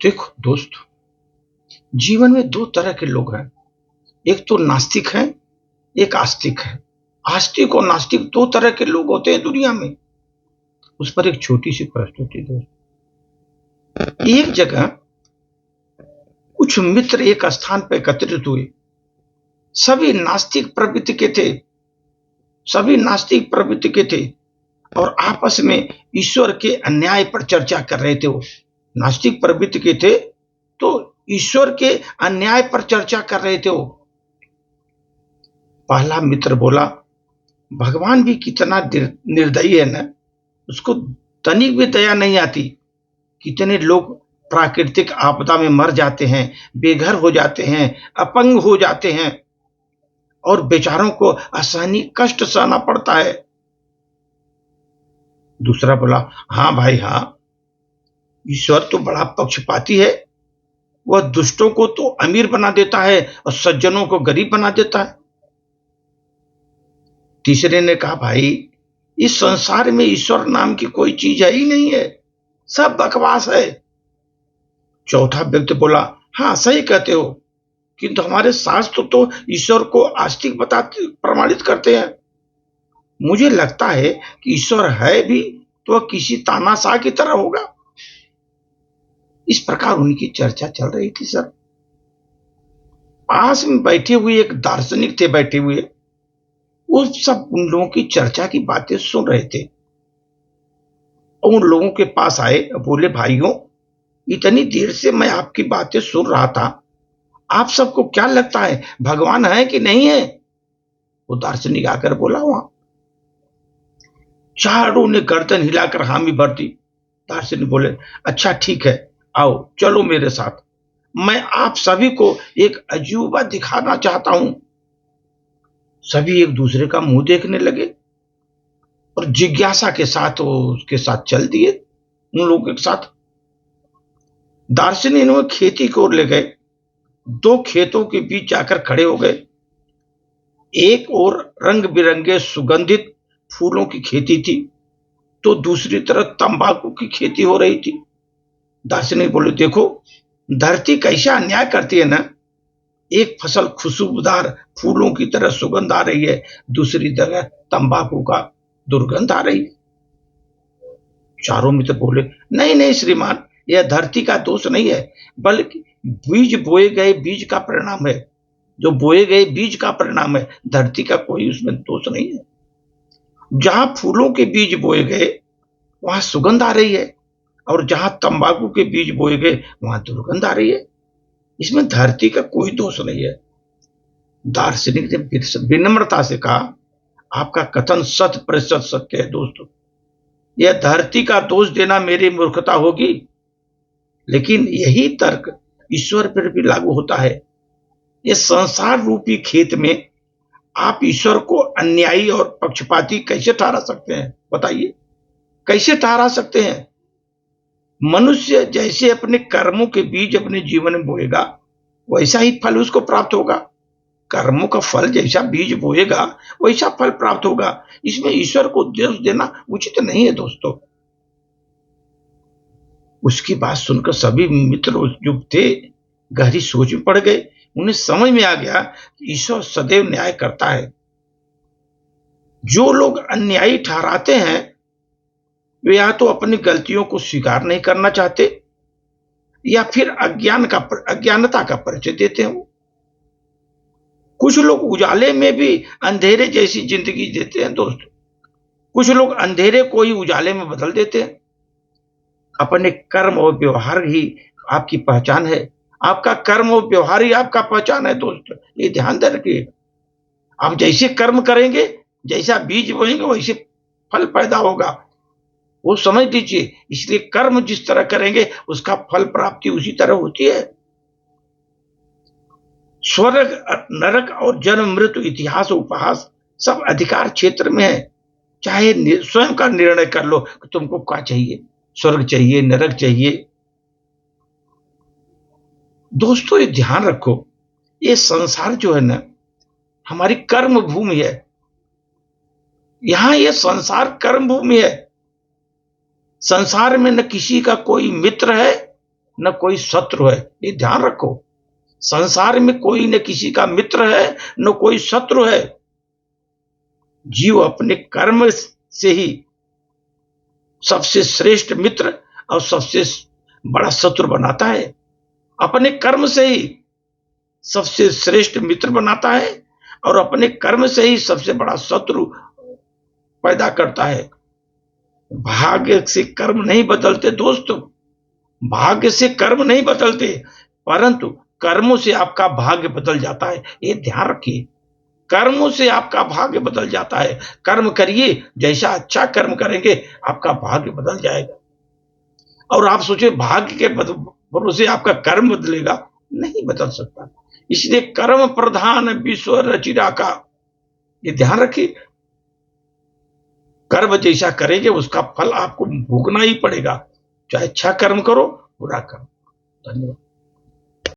देखो दोस्त, जीवन में दो तरह के लोग हैं। एक तो नास्तिक है, एक आस्तिक है। आस्तिक और नास्तिक दो तरह के लोग होते हैं दुनिया में। उस पर एक छोटी सी प्रस्तुति दोस्त। एक जगह कुछ मित्र एक स्थान पर एकत्रित हुए। सभी नास्तिक प्रवृत्ति के थे, सभी नास्तिक प्रवृत्ति के थे और आपस में ईश्वर के अन्याय पर चर्चा कर रहे थे। वो नास्तिक प्रवृत्ति के थे तो ईश्वर के अन्याय पर चर्चा कर रहे थे। वो पहला मित्र बोला, भगवान भी कितना निर्दयी है ना, उसको तनिक भी दया नहीं आती। कितने लोग प्राकृतिक आपदा में मर जाते हैं, बेघर हो जाते हैं, अपंग हो जाते हैं और बेचारों को असहनीय कष्ट सहना पड़ता है। दूसरा बोला, हाँ भाई हाँ, ईश्वर तो बड़ा पक्षपाती है। वह दुष्टों को तो अमीर बना देता है और सज्जनों को गरीब बना देता है। तीसरे ने कहा, भाई इस संसार में ईश्वर नाम की कोई चीज है ही नहीं है, सब बकवास है। चौथा व्यक्ति बोला, हाँ सही कहते हो, किंतु हमारे शास्त्र तो ईश्वर को आस्तिक बताते प्रमाणित करते हैं। मुझे लगता है कि ईश्वर है भी तो वह किसी तानाशाह की तरह होगा। इस प्रकार उनकी चर्चा चल रही थी। सर पास में बैठे हुए एक दार्शनिक थे, बैठे हुए वो सब उन लोगों की चर्चा की बातें सुन रहे थे। उन लोगों के पास आए, बोले, भाइयों इतनी देर से मैं आपकी बातें सुन रहा था, आप सबको क्या लगता है भगवान है कि नहीं है? वो दार्शनिक आकर बोला। वहां चारों ने गर्दन हिलाकर हामी भर दी। दार्शनिक बोले, अच्छा ठीक है, आओ चलो मेरे साथ, मैं आप सभी को एक अजूबा दिखाना चाहता हूं। सभी एक दूसरे का मुंह देखने लगे और जिज्ञासा के साथ वो उसके साथ चल दिए, उन लोगों के साथ। दार्शनिक इन्हें खेती की ओर ले गए। दो खेतों के बीच जाकर खड़े हो गए। एक ओर रंग बिरंगे सुगंधित फूलों की खेती थी तो दूसरी तरफ तंबाकू की खेती हो रही थी। दार्शनिक बोले, देखो धरती कैसा अन्याय करती है ना, एक फसल खुशबूदार फूलों की तरह सुगंध आ रही है, दूसरी तरह तंबाकू का दुर्गंध आ रही है। चारों मित्र बोले, नहीं नहीं श्रीमान, यह धरती का दोष नहीं है, बल्कि बीज बोए गए बीज का परिणाम है। जो बोए गए बीज का परिणाम है, धरती का कोई उसमें दोष नहीं है। जहां फूलों के बीज बोए गए वहां सुगंध आ रही है और जहां तंबाकू के बीज बोए गए वहां दुर्गंध आ रही है। इसमें धरती का कोई दोष नहीं है। दार्शनिक ने विनम्रता से कहा, आपका कथन 100% सत्य है दोस्तों। यह धरती का दोष देना मेरी मूर्खता होगी, लेकिन यही तर्क ईश्वर पर भी लागू होता है। यह संसार रूपी खेत में आप ईश्वर को अन्यायी और पक्षपाती कैसे ठहरा सकते हैं? बताइए, कैसे ठहरा सकते हैं? मनुष्य जैसे अपने कर्मों के बीज अपने जीवन में बोएगा वैसा ही फल उसको प्राप्त होगा। कर्मों का फल जैसा बीज बोएगा वैसा फल प्राप्त होगा। इसमें ईश्वर को दोष देना उचित नहीं है दोस्तों। उसकी बात सुनकर सभी मित्र जो थे गहरी सोच में पड़ गए। उन्हें समझ में आ गया कि ईश्वर सदैव न्याय करता है। जो लोग अन्यायी ठहराते हैं वे या तो अपनी गलतियों को स्वीकार नहीं करना चाहते या फिर अज्ञानता का परिचय देते हैं। कुछ लोग उजाले में भी अंधेरे जैसी जिंदगी देते हैं दोस्तों। कुछ लोग अंधेरे को ही उजाले में बदल देते हैं। अपने कर्म और व्यवहार ही आपकी पहचान है। आपका कर्म और व्यवहार ही आपका पहचान है दोस्तों, ये ध्यान रखिए। आप जैसे कर्म करेंगे, जैसा बीज बोएंगे वैसे फल पैदा होगा, वो समझ लीजिए। इसलिए कर्म जिस तरह करेंगे उसका फल प्राप्ति उसी तरह होती है। स्वर्ग नरक और जन्म मृत्यु इतिहास उपहास सब अधिकार क्षेत्र में है। चाहे स्वयं का निर्णय कर लो कि तुमको क्या चाहिए, स्वर्ग चाहिए, नरक चाहिए। दोस्तों ये ध्यान रखो, ये संसार जो है ना हमारी कर्म भूमि है। यहां ये संसार कर्म भूमि है। संसार में न किसी का कोई मित्र है न कोई शत्रु है। ये ध्यान रखो। संसार में कोई न किसी का मित्र है, न कोई शत्रु है। जीव अपने कर्म से ही सबसे श्रेष्ठ मित्र और सबसे बड़ा शत्रु बनाता है। अपने कर्म से ही सबसे श्रेष्ठ मित्र बनाता है और अपने कर्म से ही सबसे बड़ा शत्रु पैदा करता है। भाग्य से कर्म नहीं बदलते दोस्तों, भाग्य से कर्म नहीं बदलते, परंतु कर्मों से आपका भाग्य बदल जाता है। ये ध्यान रखिए, कर्मों से आपका भाग्य बदल जाता है। कर्म करिए, जैसा अच्छा कर्म करेंगे आपका भाग्य बदल जाएगा। और आप सोचिए भाग्य के भरोसे आपका कर्म बदलेगा, नहीं बदल सकता। इसलिए कर्म प्रधान विश्व रचिरा का, ये ध्यान रखिए। कर्म जैसा करेंगे उसका फल आपको भोगना ही पड़ेगा, चाहे अच्छा कर्म करो बुरा कर्म। धन्यवाद।